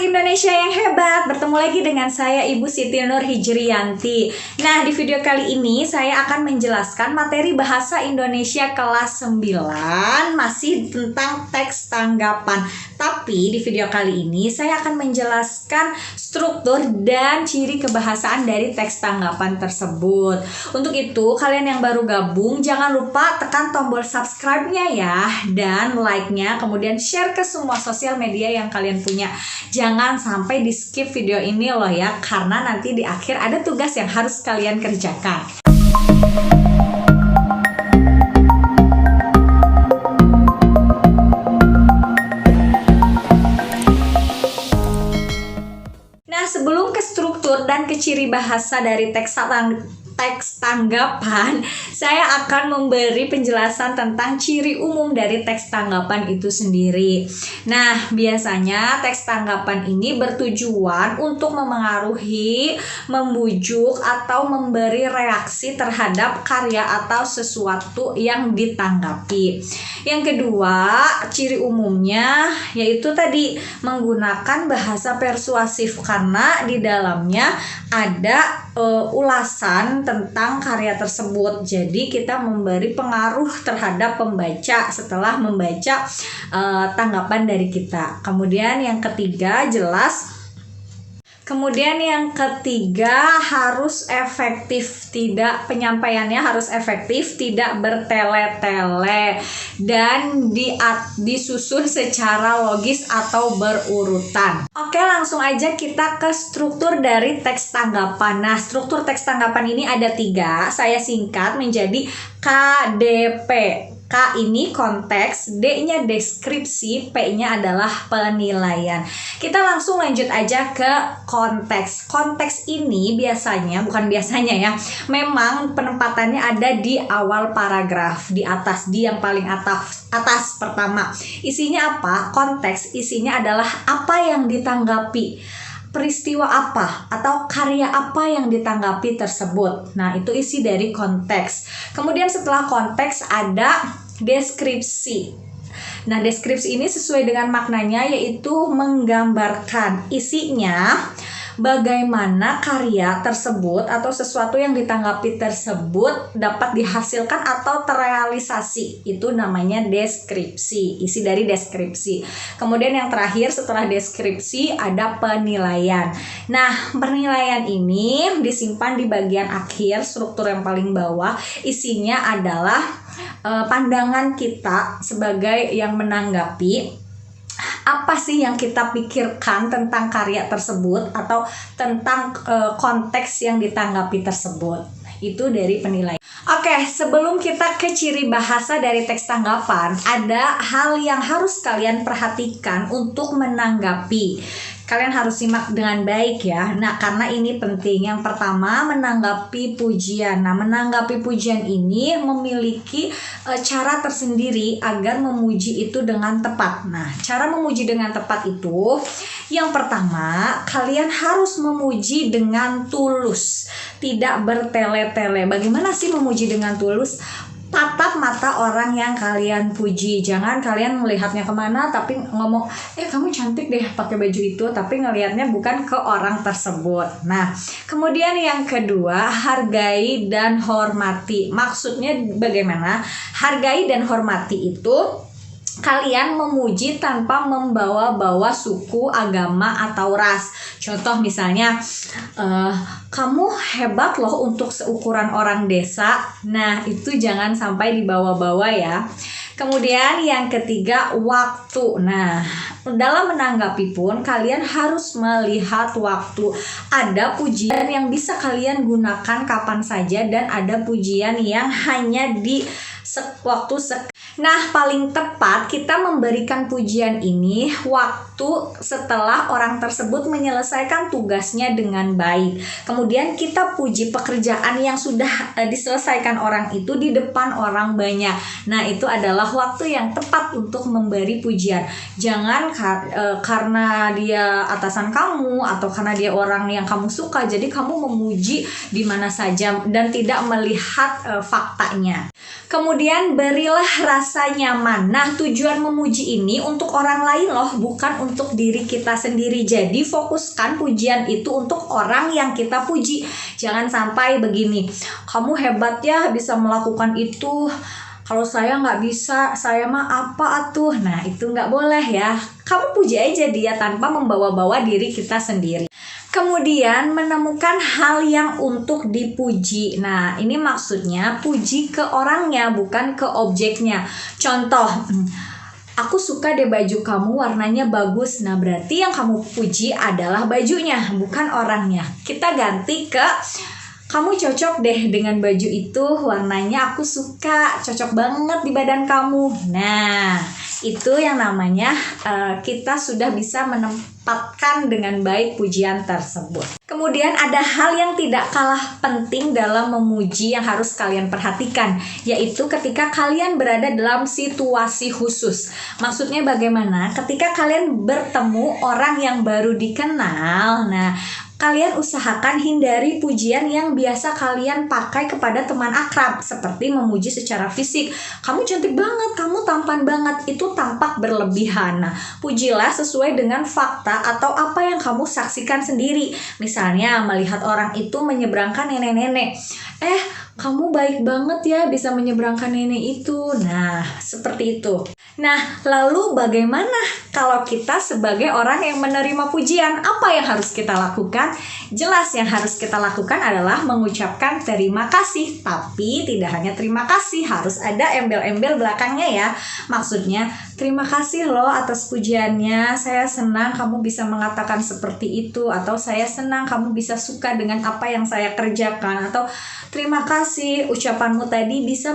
anak Indonesia yang hebat, bertemu lagi dengan saya Ibu Siti Nur Hijriyanti. Nah, di video kali ini saya akan menjelaskan materi bahasa Indonesia kelas 9 masih tentang teks tanggapan. Tapi di video kali ini saya akan menjelaskan struktur dan ciri kebahasaan dari teks tanggapan tersebut. Untuk itu, kalian yang baru gabung jangan lupa tekan tombol subscribe-nya ya, dan like-nya, kemudian share ke semua sosial media yang kalian punya. Jangan sampai di skip video ini loh ya, karena nanti di akhir ada tugas yang harus kalian kerjakan. Nah, sebelum ke struktur dan ke ciri bahasa dari teks tanggapan, saya akan memberi penjelasan tentang ciri umum dari teks tanggapan itu sendiri. Nah, biasanya teks tanggapan ini bertujuan untuk memengaruhi, membujuk, atau memberi reaksi terhadap karya atau sesuatu yang ditanggapi. Yang kedua, ciri umumnya yaitu tadi menggunakan bahasa persuasif, karena di dalamnya ada ulasan tentang karya tersebut. Jadi kita memberi pengaruh terhadap pembaca setelah membaca tanggapan dari kita. Kemudian yang ketiga harus efektif, penyampaiannya harus efektif, tidak bertele-tele, dan disusun secara logis atau berurutan. Oke, langsung aja kita ke struktur dari teks tanggapan. Nah, struktur teks tanggapan ini ada 3, saya singkat menjadi KDP. K ini konteks, D-nya deskripsi, P-nya adalah penilaian. Kita langsung lanjut aja ke konteks. Konteks ini memang penempatannya ada di awal paragraf, di atas, di yang paling atas pertama. Isinya apa? Konteks isinya adalah apa yang ditanggapi, peristiwa apa atau karya apa yang ditanggapi tersebut. Nah, itu isi dari konteks. Kemudian setelah konteks ada deskripsi. Nah, deskripsi ini sesuai dengan maknanya, yaitu menggambarkan. Isinya bagaimana karya tersebut atau sesuatu yang ditanggapi tersebut dapat dihasilkan atau terrealisasi. Itu namanya deskripsi, isi dari deskripsi. Kemudian yang terakhir setelah deskripsi ada penilaian. Nah, penilaian ini disimpan di bagian akhir, struktur yang paling bawah. Isinya adalah pandangan kita sebagai yang menanggapi. Apa sih yang kita pikirkan tentang karya tersebut atau tentang konteks yang ditanggapi tersebut. Itu dari penilaian. Oke, sebelum kita ke ciri bahasa dari teks tanggapan, ada hal yang harus kalian perhatikan untuk menanggapi. Kalian harus simak dengan baik ya. Nah, karena ini penting. Yang pertama, menanggapi pujian. Nah, menanggapi pujian ini memiliki cara tersendiri agar memuji itu dengan tepat. Nah, cara memuji dengan tepat itu, yang pertama, kalian harus memuji dengan tulus, tidak bertele-tele. Bagaimana sih memuji dengan tulus? Tatap mata orang yang kalian puji. Jangan kalian melihatnya kemana tapi ngomong, kamu cantik deh pakai baju itu, tapi ngelihatnya bukan ke orang tersebut. Nah, kemudian yang kedua, hargai dan hormati. Maksudnya bagaimana? Hargai dan hormati itu kalian memuji tanpa membawa-bawa suku, agama, atau ras. Contoh misalnya, kamu hebat loh untuk seukuran orang desa. Nah, itu jangan sampai dibawa-bawa ya. Kemudian yang ketiga, waktu. Nah, dalam menanggapi pun kalian harus melihat waktu. Ada pujian yang bisa kalian gunakan kapan saja, dan ada pujian yang hanya di Nah, paling tepat kita memberikan pujian ini waktu setelah orang tersebut menyelesaikan tugasnya dengan baik. Kemudian kita puji pekerjaan yang sudah diselesaikan orang itu di depan orang banyak. Nah, itu adalah waktu yang tepat untuk memberi pujian. Jangan karena dia atasan kamu atau karena dia orang yang kamu suka, jadi kamu memuji di mana saja dan tidak melihat faktanya. Kemudian berilah rasa nyaman. Nah, tujuan memuji ini untuk orang lain loh, bukan untuk diri kita sendiri. Jadi fokuskan pujian itu untuk orang yang kita puji. Jangan sampai begini, kamu hebat ya bisa melakukan itu, kalau saya nggak bisa, saya mah apa atuh. Nah, itu nggak boleh ya. Kamu puji aja dia tanpa membawa-bawa diri kita sendiri. Kemudian menemukan hal yang untuk dipuji. Nah, ini maksudnya puji ke orangnya, bukan ke objeknya. Contoh, aku suka deh baju kamu, warnanya bagus. Nah, berarti yang kamu puji adalah bajunya, bukan orangnya. Kita ganti ke, kamu cocok deh dengan baju itu, warnanya aku suka, cocok banget di badan kamu. Nah, itu yang namanya kita sudah bisa menempatkan dengan baik pujian tersebut. Kemudian ada hal yang tidak kalah penting dalam memuji yang harus kalian perhatikan, yaitu ketika kalian berada dalam situasi khusus. Maksudnya bagaimana? Ketika kalian bertemu orang yang baru dikenal, nah kalian usahakan hindari pujian yang biasa kalian pakai kepada teman akrab, seperti memuji secara fisik. Kamu cantik banget, kamu tampan banget, itu tampak berlebihan. Nah, pujilah sesuai dengan fakta atau apa yang kamu saksikan sendiri. Misalnya melihat orang itu menyeberangkan nenek-nenek. Kamu baik banget ya bisa menyeberangkan nenek itu. Nah, seperti itu. Nah, lalu bagaimana kalau kita sebagai orang yang menerima pujian? Apa yang harus kita lakukan? Jelas yang harus kita lakukan adalah mengucapkan terima kasih. Tapi tidak hanya terima kasih, harus ada embel-embel belakangnya ya. Maksudnya, terima kasih loh atas pujiannya. Saya senang kamu bisa mengatakan seperti itu. Atau saya senang kamu bisa suka dengan apa yang saya kerjakan. Atau terima kasih, ucapanmu tadi bisa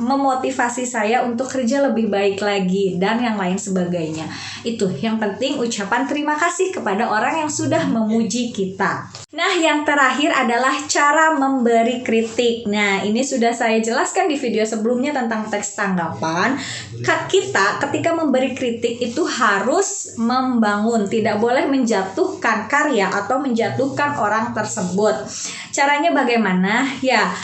memotivasi saya untuk kerja lebih baik lagi, dan yang lain sebagainya. Itu yang penting, ucapan terima kasih kepada orang yang sudah memuji kita. Nah, yang terakhir adalah cara memberi kritik. Nah, ini sudah saya jelaskan di video sebelumnya tentang teks tanggapan. Kita ketika memberi kritik itu harus membangun, tidak boleh menjatuhkan karya atau menjatuhkan orang tersebut. Caranya bagaimana? Ya,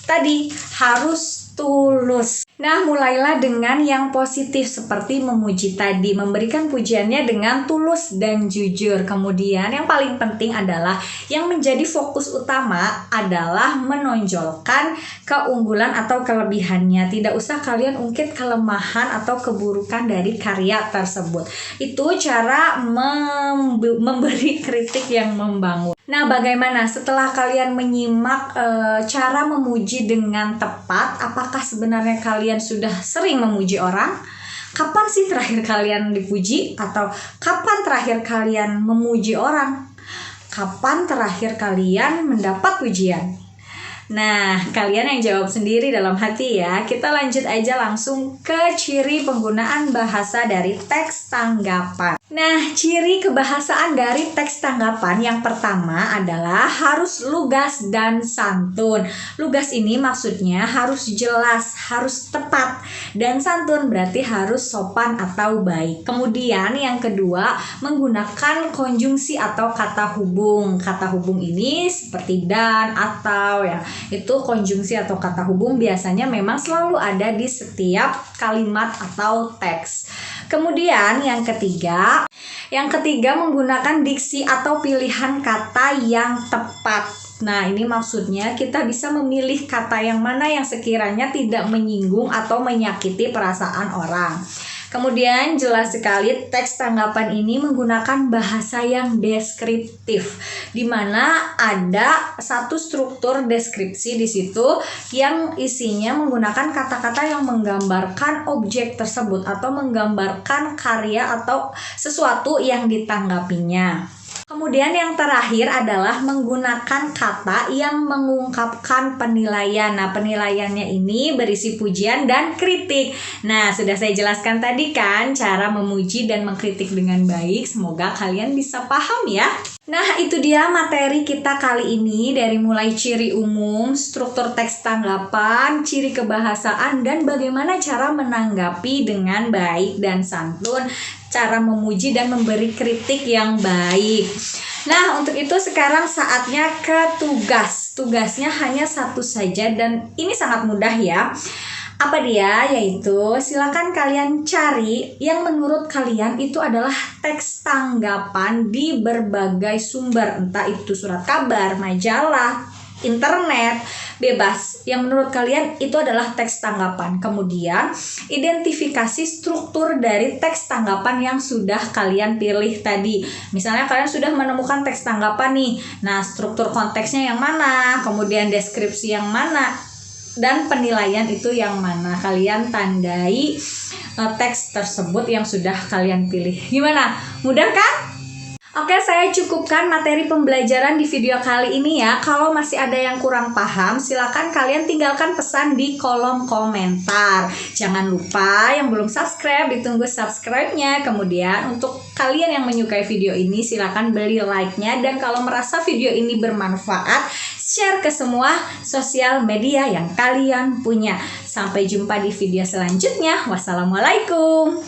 tadi harus tulus. Nah, mulailah dengan yang positif seperti memuji tadi, memberikan pujiannya dengan tulus dan jujur. Kemudian yang paling penting adalah yang menjadi fokus utama adalah menonjolkan keunggulan atau kelebihannya. Tidak usah kalian ungkit kelemahan atau keburukan dari karya tersebut. Itu cara memberi kritik yang membangun. Nah, bagaimana setelah kalian menyimak cara memuji dengan tepat? Apakah sebenarnya kalian sudah sering memuji orang? Kapan sih terakhir kalian dipuji? Atau kapan terakhir kalian memuji orang? Kapan terakhir kalian mendapat pujian? Nah, kalian yang jawab sendiri dalam hati ya. Kita lanjut aja langsung ke ciri penggunaan bahasa dari teks tanggapan. Nah, ciri kebahasaan dari teks tanggapan yang pertama adalah harus lugas dan santun. Lugas ini maksudnya harus jelas, harus tepat, dan santun berarti harus sopan atau baik. Kemudian yang kedua, menggunakan konjungsi atau kata hubung. Kata hubung ini seperti dan, atau ya, itu konjungsi atau kata hubung biasanya memang selalu ada di setiap kalimat atau teks. Kemudian yang ketiga menggunakan diksi atau pilihan kata yang tepat. Nah, ini maksudnya kita bisa memilih kata yang mana yang sekiranya tidak menyinggung atau menyakiti perasaan orang. Kemudian jelas sekali teks tanggapan ini menggunakan bahasa yang deskriptif, di mana ada satu struktur deskripsi di situ yang isinya menggunakan kata-kata yang menggambarkan objek tersebut atau menggambarkan karya atau sesuatu yang ditanggapinya. Kemudian yang terakhir adalah menggunakan kata yang mengungkapkan penilaian. Nah, penilaiannya ini berisi pujian dan kritik. Nah, sudah saya jelaskan tadi kan cara memuji dan mengkritik dengan baik. Semoga kalian bisa paham ya. Nah, itu dia materi kita kali ini, dari mulai ciri umum, struktur teks tanggapan, ciri kebahasaan, dan bagaimana cara menanggapi dengan baik dan santun, cara memuji dan memberi kritik yang baik. Nah, untuk itu sekarang saatnya ke tugas. Tugasnya hanya satu saja dan ini sangat mudah ya. Apa dia? Yaitu silakan kalian cari yang menurut kalian itu adalah teks tanggapan di berbagai sumber, entah itu surat kabar, majalah, internet, bebas. Yang menurut kalian itu adalah teks tanggapan. Kemudian identifikasi struktur dari teks tanggapan yang sudah kalian pilih tadi. Misalnya kalian sudah menemukan teks tanggapan nih. Nah, struktur konteksnya yang mana? Kemudian deskripsi yang mana? Dan penilaian itu yang mana? Kalian tandai teks tersebut yang sudah kalian pilih. Gimana? Mudah kan? Oke, saya cukupkan materi pembelajaran di video kali ini ya. Kalau masih ada yang kurang paham, silakan kalian tinggalkan pesan di kolom komentar. Jangan lupa yang belum subscribe, ditunggu subscribe-nya. Kemudian untuk kalian yang menyukai video ini, silakan beli like-nya. Dan kalau merasa video ini bermanfaat, share ke semua sosial media yang kalian punya. Sampai jumpa di video selanjutnya. Wassalamualaikum.